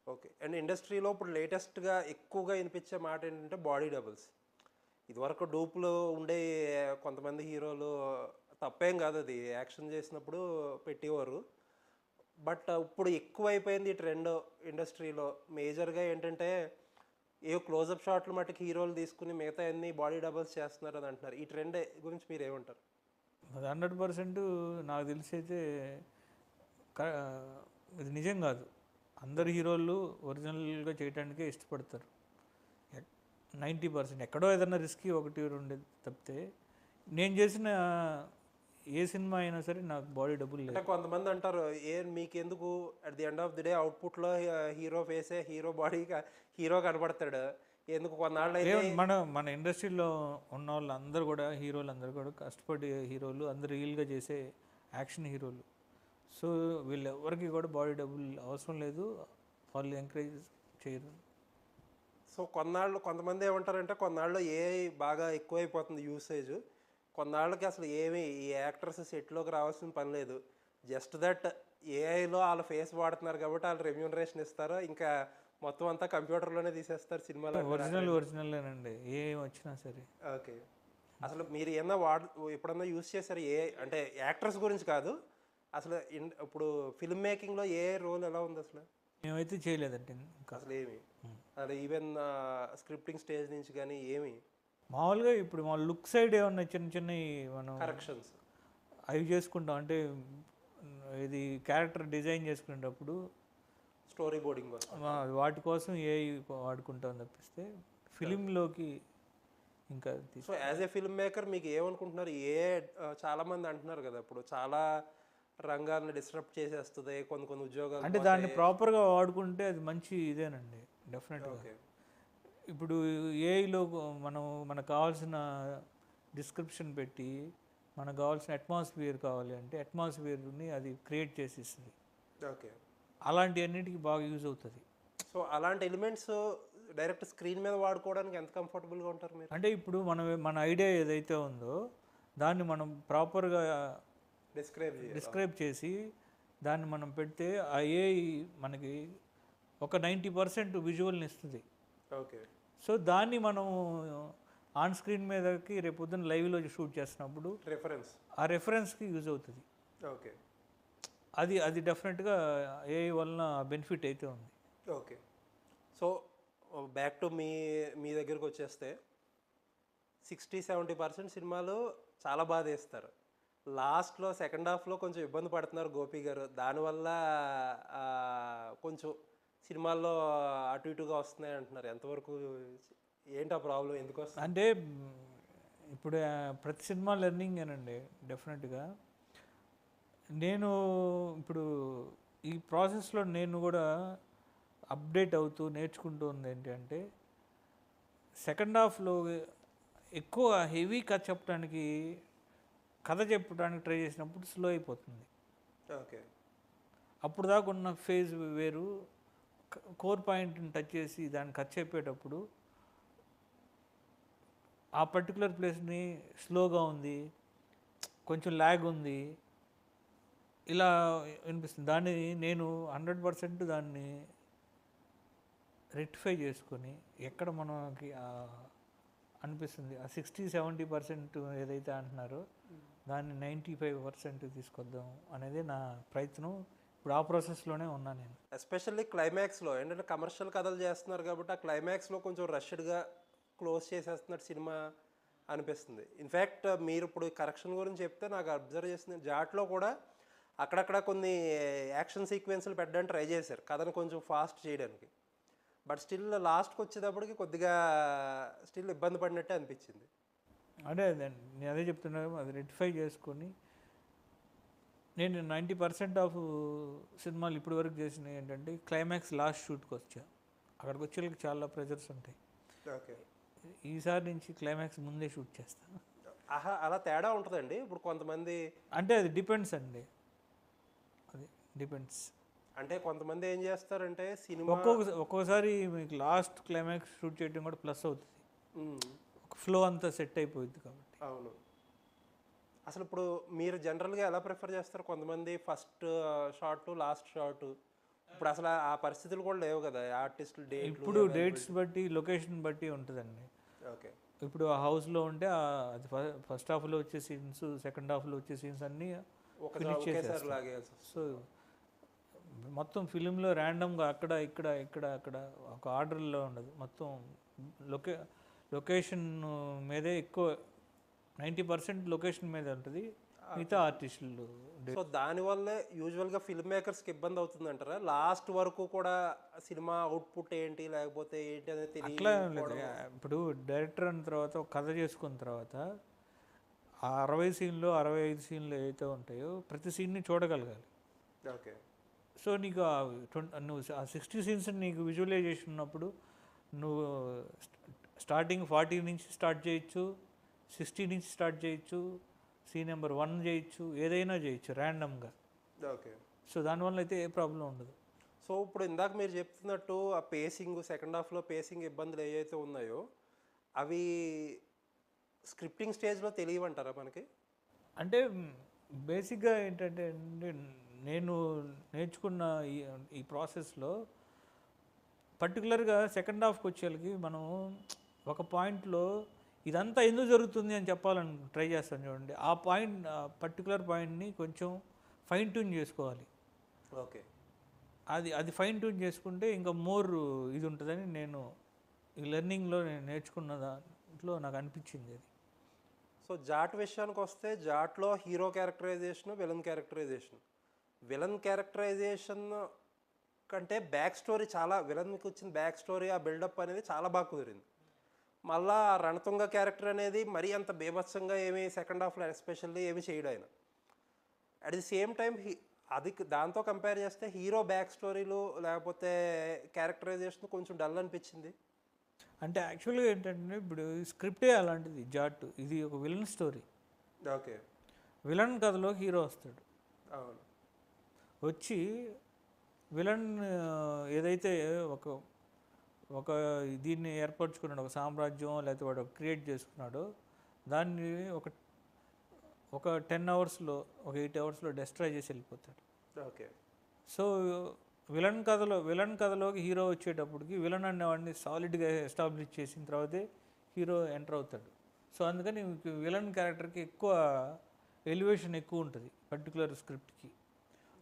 Okay. And ఇండస్ట్రీలో ఇప్పుడు లేటెస్ట్‌గా ఎక్కువగా వినిపించే మాట ఏంటంటే బాడీ డబుల్స్. ఇదివరకు డూప్‌లో ఉండే కొంతమంది హీరోలు తప్పేం కాదది. యాక్షన్ చేసినప్పుడు పెట్టేవారు. బట్ ఇప్పుడు ఎక్కువైపోయింది ఈ ట్రెండ్ ఇండస్ట్రీలో. మేజర్‌గా ఏంటంటే ఏవో క్లోజప్ షాట్లు మట్టుకు హీరోలు తీసుకొని మిగతాయన్నీ బాడీ డబుల్స్ చేస్తున్నారని అంటున్నారు. ఈ ట్రెండ్ గురించి మీరేమంటారు? అది 100% నాకు తెలిసైతే క ఇది నిజం కాదు. అందరు హీరోలు ఒరిజినల్‌గా చేయటానికే ఇష్టపడతారు. 90% ఎక్కడో ఏదైనా రిస్కీ 1, 2 తప్పితే నేను చేసిన ఏ సినిమా అయినా సరే నాకు బాడీ డబుల్ అంటే లేదు. కొంతమంది అంటారు, మీకెందుకు at the end of the day అవుట్‌పుట్‌లో హీరో ఫేసే హీరో బాడీగా హీరో కనపడతాడు. ఎందుకు కొన్నాళ్ళైతే మన మన ఇండస్ట్రీలో ఉన్న వాళ్ళందరూ కూడా హీరోలు కూడా కష్టపడి హీరోలు అందరూ రియల్గా చేసే యాక్షన్ హీరోలు. సో వీళ్ళెవరికి కూడా బాడీ డబుల్ అవసరం లేదు. వాళ్ళు ఎంకరేజ్ చేయరు. సో కొన్నాళ్ళు కొంతమంది ఏమంటారంటే కొన్నాళ్ళు ఏఐ బాగా ఎక్కువైపోతుంది యూసేజ్. కొన్నాళ్ళకి అసలు ఏమి ఈ యాక్టర్స్ సెట్లోకి రావాల్సిన పని లేదు. జస్ట్ దట్ ఏఐలో వాళ్ళ ఫేస్ వాడుతున్నారు కాబట్టి వాళ్ళు రెమ్యూనరేషన్ ఇస్తారు. ఇంకా మొత్తం అంతా కంప్యూటర్లోనే తీసేస్తారు సినిమాలు అంటారు ఆ ట్రెండ్. ఒరిజినలేనండి ఏం వచ్చినా సరే. ఓకే. అసలు మీరు ఏమన్నా ఎప్పుడన్నా యూస్ చేశారు ఏఐ అంటే యాక్టర్స్ గురించి కాదు. అసలు ఇప్పుడు ఫిల్మ్ మేకింగ్లో ఏ రోల్ ఎలా ఉంది అసలు? మేమైతే చేయలేదండి ఇంకా. అసలు ఏమి అది ఈవెన్ స్క్రిప్టింగ్ స్టేజ్ నుంచి కానీ ఏమి మామూలుగా ఇప్పుడు మా లుక్ సైడ్ ఏమన్నా చిన్న చిన్నవి మనం కరెక్షన్స్ అవి చేసుకుంటాం. అంటే ఇది క్యారెక్టర్ డిజైన్ చేసుకునేటప్పుడు స్టోరీ బోర్డింగ్ కోసం. వాటి కోసం వాడుకుంటాం తప్పిస్తే ఫిలింలోకి ఇంకా so as a film maker మీకు ఏమనుకుంటున్నారు? చాలా మంది అంటున్నారు కదా ఇప్పుడు చాలా రంగాలను డిస్టర్బ్ చేసేస్తుంది, కొన్ని కొన్ని ఉద్యోగాలు అంటే దాన్ని ప్రాపర్గా వాడుకుంటే అది మంచి ఇదేనండి డెఫినెట్గా. ఓకే. ఇప్పుడు ఏఐలో మనకు కావాల్సిన డిస్క్రిప్షన్ పెట్టి మనకు కావాల్సిన అట్మాస్ఫియర్ కావాలి అంటే అట్మాస్ఫియర్ని అది క్రియేట్ చేసి ఇస్తుంది. ఓకే. అలాంటి అన్నిటికీ బాగా యూజ్ అవుతుంది. సో అలాంటి ఎలిమెంట్స్ డైరెక్ట్ స్క్రీన్ మీద వాడుకోవడానికి ఎంత కంఫర్టబుల్గా ఉంటారు మీరు? అంటే ఇప్పుడు మన ఐడియా ఏదైతే ఉందో దాన్ని మనం ప్రాపర్గా డిస్క్రైబ్ చేసి దాన్ని మనం పెడితే ఆ ఏఐ మనకి ఒక 90% విజువల్ని ఇస్తుంది. ఓకే. సో దాన్ని మనం ఆన్ స్క్రీన్ మీదకి రేపు పొద్దున్న లైవ్లో షూట్ చేస్తున్నప్పుడు ఆ రెఫరెన్స్కి యూజ్ అవుతుంది. ఓకే. అది డెఫినెట్గా ఏఐ వలన బెనిఫిట్ అయితే ఉంది. Okay. So back to me మీ దగ్గరికి వచ్చేస్తే 60-70% సినిమాలు చాలా బాగా తీస్తారు. లాస్ట్లో సెకండ్ హాఫ్లో కొంచెం ఇబ్బంది పడుతున్నారు గోపి గారు. దానివల్ల కొంచెం సినిమాల్లో అటు ఇటుగా వస్తున్నాయి అంటున్నారు. ఎంతవరకు ఏంటి ఆ ప్రాబ్లం, ఎందుకు వస్తుంది? అంటే ఇప్పుడు ప్రతి సినిమా లెర్నింగేనండి డెఫినెట్గా. నేను ఇప్పుడు ఈ ప్రాసెస్లో నేను కూడా అప్డేట్ అవుతూ నేర్చుకుంటూ ఉంది ఏంటంటే సెకండ్ హాఫ్లో ఎక్కువ హెవీ కథ చెప్పడానికి ట్రై చేసినప్పుడు స్లో అయిపోతుంది. ఓకే. అప్పుడు దాకా ఉన్న ఫేజ్ వేరు, కోర్ పాయింట్ని టచ్ చేసి దాన్ని కట్ చెప్పేటప్పుడు ఆ పర్టికులర్ ప్లేస్ని స్లోగా ఉంది, కొంచెం ల్యాగ్ ఉంది, ఇలా వినిపిస్తుంది. దాన్ని నేను 100% దాన్ని రెక్టిఫై చేసుకొని ఎక్కడ మనకి అనిపిస్తుంది ఆ 60-70% ఏదైతే అంటున్నారో దాన్ని 95% తీసుకొద్దాం అనేది నా ప్రయత్నం. ఇప్పుడు ఆ ప్రాసెస్లోనే ఉన్నా నేను. ఎస్పెషల్లీ క్లైమాక్స్లో ఏంటంటే కమర్షియల్ కథలు చేస్తున్నారు కాబట్టి ఆ క్లైమాక్స్లో కొంచెం రష్డ్గా క్లోజ్ చేసేస్తున్నట్టు సినిమా అనిపిస్తుంది. ఇన్ఫ్యాక్ట్ మీరు ఇప్పుడు కరెక్షన్ గురించి చెప్తే నాకు అబ్జర్వ్ చేసింది, జాట్లో కూడా అక్కడక్కడ కొన్ని యాక్షన్ సీక్వెన్స్లు పెట్టడానికి ట్రై చేశారు కథను కొంచెం ఫాస్ట్ చేయడానికి. బట్ స్టిల్ లాస్ట్కి వచ్చేటప్పటికి కొద్దిగా స్టిల్ ఇబ్బంది పడినట్టే అనిపించింది. నేను అదే చెప్తున్నాను, అది రెక్టిఫై చేసుకొని నేను 90% ఆఫ్ సినిమాలు ఇప్పటి వరకు చేసినవి ఏంటంటే క్లైమాక్స్ లాస్ట్ షూట్కి వచ్చా. అక్కడికి వచ్చేళ్ళకి చాలా ప్రెజర్స్ ఉంటాయి. ఓకే. ఈసారి నుంచి క్లైమాక్స్ ముందే షూట్ చేస్తాను. అలా తేడా ఉంటుందండి. ఇప్పుడు కొంతమంది అంటే అది డిపెండ్స్ అండి, అది డిపెండ్స్. అంటే కొంతమంది ఏం చేస్తారంటే సినిమా ఒక్కోసారి మీకు లాస్ట్ క్లైమాక్స్ షూట్ చేయడం కూడా ప్లస్ అవుతుంది. ఒక ఫ్లో అంతా సెట్ అయిపోయింది కాబట్టి. అవును. అసలు ఇప్పుడు మీరు జనరల్గా ఎలా ప్రిఫర్ చేస్తారు? కొంతమంది ఫస్ట్ షాట్ లాస్ట్ షాట్ ఇప్పుడు అసలు ఆ పరిస్థితులు కూడా లేవు కదా ఆర్టిస్టులు డేట్లు. ఇప్పుడు డేట్స్ బట్టి లొకేషన్ బట్టి ఉంటుందండి. ఓకే. ఇప్పుడు ఆ హౌస్లో ఉంటే అది ఫస్ట్ హాఫ్లో వచ్చే సీన్స్, సెకండ్ హాఫ్లో వచ్చే సీన్స్ అన్నీ ఫినిష్ ఒకేసారి చేసేస్తారు. లాగేయాల్సి వస్తుంది. సో మొత్తం ఫిలింలో ర్యాండమ్గా అక్కడ ఇక్కడ ఇక్కడ అక్కడ ఒక ఆర్డర్లో ఉండదు. మొత్తం లొకేషన్ మీదే ఎక్కువ 90% లొకేషన్ మీద ఉంటుంది, మిగతా ఆర్టిస్టులు. సో దానివల్లే యూజువల్గా ఫిల్మ్ మేకర్స్కి ఇబ్బంది అవుతుంది అంటారా? లాస్ట్ వరకు కూడా సినిమా అవుట్పుట్ ఏంటి లేకపోతే ఏంటి అనేది అట్లా ఏం లేదు. ఇప్పుడు డైరెక్టర్ అన్న తర్వాత ఒక కథ చేసుకున్న తర్వాత ఆ 60 సీన్లు 65 సీన్లు ఏవైతే ఉంటాయో ప్రతి సీన్ని చూడగలగాలి. ఓకే. సో నీకు నువ్వు ఆ 60 సీన్స్ నీకు విజువలైజేషన్ ఉన్నప్పుడు నువ్వు స్టార్టింగ్ 40 నుంచి స్టార్ట్ చేయొచ్చు, 60 నుంచి స్టార్ట్ చేయొచ్చు, సీన్ నెంబర్ 1 చేయొచ్చు, ఏదైనా చేయొచ్చు ర్యాండమ్గా. ఓకే. సో దానివల్ల అయితే ఏ ప్రాబ్లం ఉండదు. సో ఇప్పుడు ఇందాక మీరు చెప్తున్నట్టు ఆ పేసింగ్, సెకండ్ హాఫ్లో పేసింగ్ ఇబ్బందులు ఏవైతే ఉన్నాయో అవి స్క్రిప్టింగ్ స్టేజ్లో తెలియవంటారా మనకి? అంటే బేసిక్గా ఏంటంటే నేను నేర్చుకున్న ఈ ప్రాసెస్లో పర్టికులర్గా సెకండ్ హాఫ్కి వచ్చేళ్ళకి మనం ఒక పాయింట్లో ఇదంతా ఎందుకు జరుగుతుంది అని చెప్పాలని ట్రై చేస్తాను చూడండి. ఆ పర్టికులర్ పాయింట్ని కొంచెం ఫైన్ ట్యూన్ చేసుకోవాలి. ఓకే. అది ఫైన్ ట్యూన్ చేసుకుంటే ఇంకా మోర్ ఇది ఉంటుందని నేను ఈ లెర్నింగ్లో నేను నేర్చుకున్న దాంట్లో నాకు అనిపించింది అది. సో జాట్ విషయానికి వస్తే జాట్లో hero characterisation, villain characterisation. Villain characterisation కంటే బ్యాక్ స్టోరీ చాలా, విలన్కి వచ్చిన బ్యాక్ స్టోరీ ఆ బిల్డప్ అనేది చాలా బాగా కుదిరింది. మళ్ళా రణతుంగ క్యారెక్టర్ అనేది మరీ అంత బీభత్సంగా ఏమి సెకండ్ హాఫ్లో ఎస్పెషల్లీ ఏమి చేయడు ఆయన. అట్ ది సేమ్ టైం అది దాంతో కంపేర్ చేస్తే హీరో బ్యాక్ స్టోరీలు లేకపోతే క్యారెక్టరైజేషన్ కొంచెం డల్ అనిపించింది. అంటే యాక్చువల్గా ఏంటంటే ఇప్పుడు స్క్రిప్టే అలాంటిది జాట్. ఇది ఒక విలన్ స్టోరీ. ఓకే. విలన్ కథలో హీరో వస్తాడు. అవును. వచ్చి విలన్ ఏదైతే ఒక దీన్ని ఏర్పరచుకున్నాడు, ఒక సామ్రాజ్యం లేకపోతే వాడు క్రియేట్ చేసుకున్నాడో దాన్ని ఒక 10 అవర్స్లో, ఒక 8 అవర్స్లో డెస్ట్రాయ్ చేసి వెళ్ళిపోతాడు. ఓకే. సో విలన్ కథలోకి హీరో వచ్చేటప్పటికి విలన్ అనేవాడిని సాలిడ్గా ఎస్టాబ్లిష్ చేసిన తర్వాతే హీరో ఎంటర్ అవుతాడు. సో అందుకని విలన్ క్యారెక్టర్కి ఎక్కువ ఎలివేషన్ ఎక్కువ ఉంటుంది పర్టికులర్ స్క్రిప్ట్కి.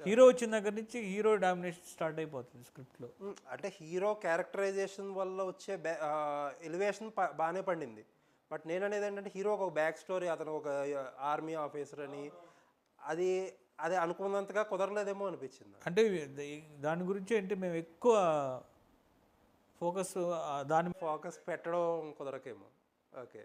హీరో వచ్చిన దగ్గర నుంచి హీరో డామినేషన్ స్టార్ట్ అయిపోతుంది స్క్రిప్ట్లో. అంటే హీరో క్యారెక్టరైజేషన్ వల్ల వచ్చే ఎలివేషన్ బాగానే పండింది. బట్ నేను అనేది ఏంటంటే హీరోకి ఒక బ్యాక్ స్టోరీ, అతను ఒక ఆర్మీ ఆఫీసర్ అని, అది అనుకున్నంతగా కుదరలేదేమో అనిపించింది. అంటే దాని గురించి అంటే మేము ఎక్కువ ఫోకస్ ఫోకస్ పెట్టడం కుదరకేమో. ఓకే.